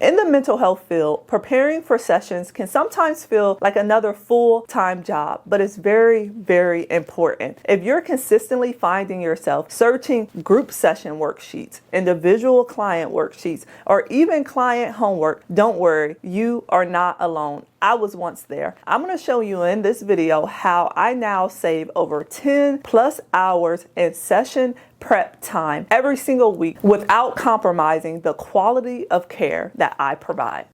In the mental health field, preparing for sessions can sometimes feel like another full-time job, but it's very, very important. If you're consistently finding yourself searching group session worksheets, individual client worksheets, or even client homework, don't worry, you are not alone. I was once there. I'm going to show you in this video how I now save over 10 plus hours in session prep time every single week without compromising the quality of care that I provide.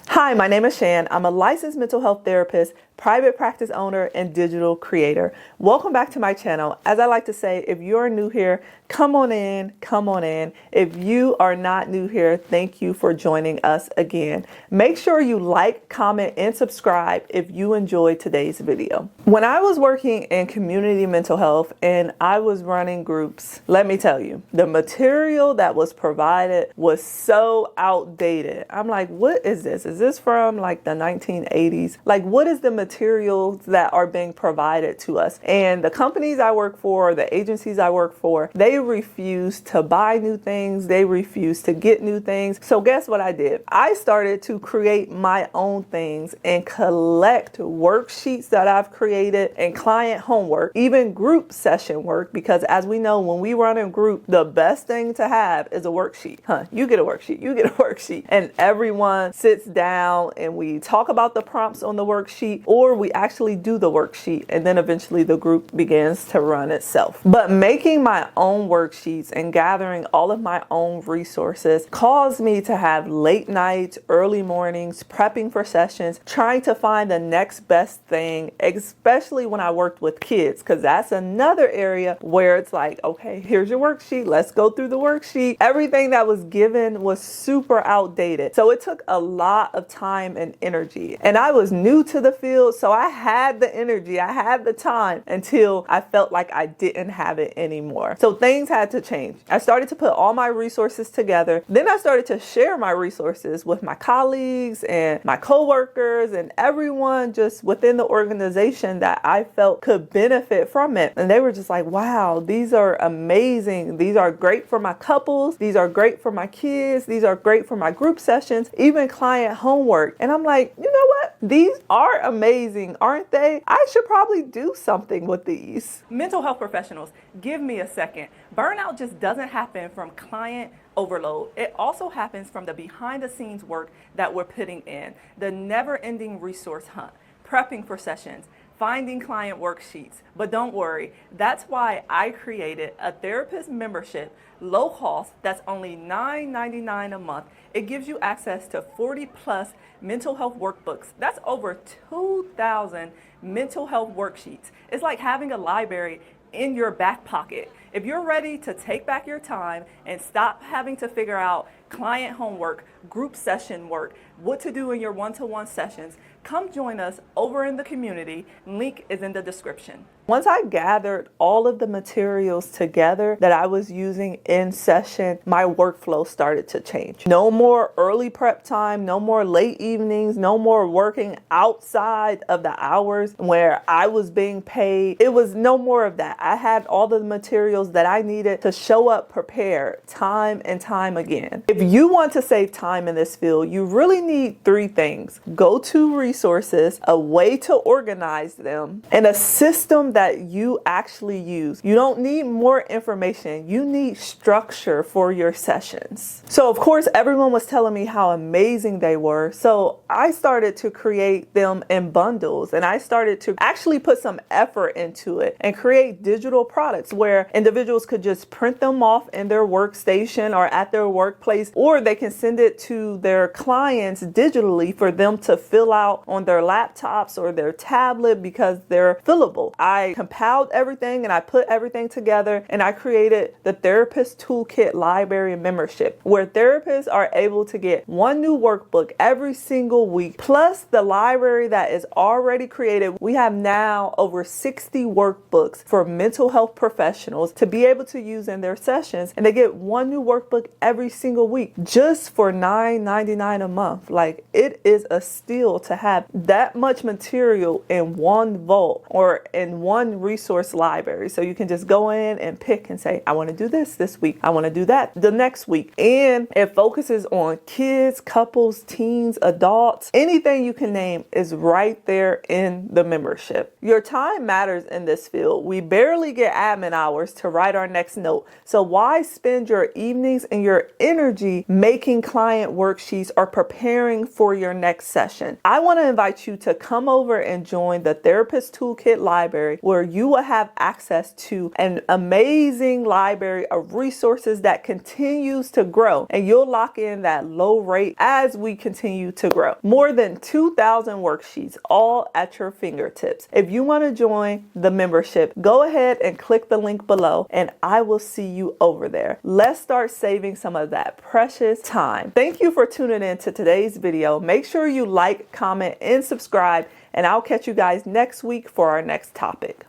Hi, my name is Shan. I'm a licensed mental health therapist, private practice owner, and digital creator. Welcome back to my channel. As I like to say, if you're new here, come on in, come on in. If you are not new here, thank you for joining us again. Make sure you like, comment, and subscribe if you enjoyed today's video. When I was working in community mental health and I was running groups, let me tell you, the material that was provided was so outdated. I'm like, what is this? Is this from like the 1980s? Like, what is the materials that are being provided to us? And the companies I work for, the agencies I work for, they refuse to buy new things. They refuse to get new things. So guess what I did? I started to create my own things and collect worksheets that I've created and client homework, even group session work, because as we know, when we run in group, the best thing to have is a worksheet. You get a worksheet, you get a worksheet, and everyone sits down and we talk about the prompts on the worksheet, or we actually do the worksheet, and then eventually the group begins to run itself. But making my own worksheets and gathering all of my own resources caused me to have late nights, early mornings, prepping for sessions, trying to find the next best thing, especially when I worked with kids, because that's another area where it's like, okay, here's your worksheet, let's go through the worksheet. Everything that was given was super outdated. So it took a lot of time and energy. And I was new to the field, so I had the energy, I had the time until I felt like I didn't have it anymore. So things had to change. I started to put all my resources together. Then I started to share my resources with my colleagues and my coworkers and everyone just within the organization that I felt could benefit from it. And they were just like, wow, these are amazing. These are great for my couples. These are great for my kids. These are great for my group sessions, even client homework. And I'm like, you know what? These are amazing, aren't they? I should probably do something with these. Mental health professionals, give me a second. Burnout just doesn't happen from client overload. It also happens from the behind the scenes work that we're putting in, the never ending resource hunt, prepping for sessions, finding client worksheets. But don't worry, that's why I created a therapist membership, low cost, that's only $9.99 a month. It gives you access to 40 plus mental health workbooks. That's over 2,000 mental health worksheets. It's like having a library in your back pocket. If you're ready to take back your time and stop having to figure out client homework, group session work, what to do in your one-to-one sessions, come join us over in the community. Link is in the description. Once I gathered all of the materials together that I was using in session, my workflow started to change. No more early prep time, no more late evenings, no more working outside of the hours where I was being paid. It was no more of that. I had all the materials that I needed to show up prepared time and time again. If you want to save time in this field, you really need three things: go-to resources, a way to organize them, and a system that you actually use. You don't need more information. You need structure for your sessions. So of course, everyone was telling me how amazing they were. So I started to create them in bundles, and I started to actually put some effort into it and create digital products where individuals could just print them off in their workstation or at their workplace, or they can send it to their clients digitally for them to fill out on their laptops or their tablet because they're fillable. I compiled everything and I put everything together, and I created the Therapist Toolkit Library membership, where therapists are able to get one new workbook every single week, plus the library that is already created. We have now over 60 workbooks for mental health professionals to be able to use in their sessions, and they get one new workbook every single week just for $9.99 a month. Like, it is a steal to have that much material in one vault or in one one resource library. So you can just go in and pick and say, I want to do this week. I want to do that the next week. And it focuses on kids, couples, teens, adults. Anything you can name is right there in the membership. Your time matters in this field. We barely get admin hours to write our next note. So why spend your evenings and your energy making client worksheets or preparing for your next session? I want to invite you to come over and join the Therapist Toolkit Library, where you will have access to an amazing library of resources that continues to grow, and you'll lock in that low rate as we continue to grow. More than 2,000 worksheets, all at your fingertips. If you want to join the membership, go ahead and click the link below, and I will see you over there. Let's start saving some of that precious time. Thank you for tuning in to today's video. Make sure you like, comment, and subscribe, and I'll catch you guys next week for our next topic.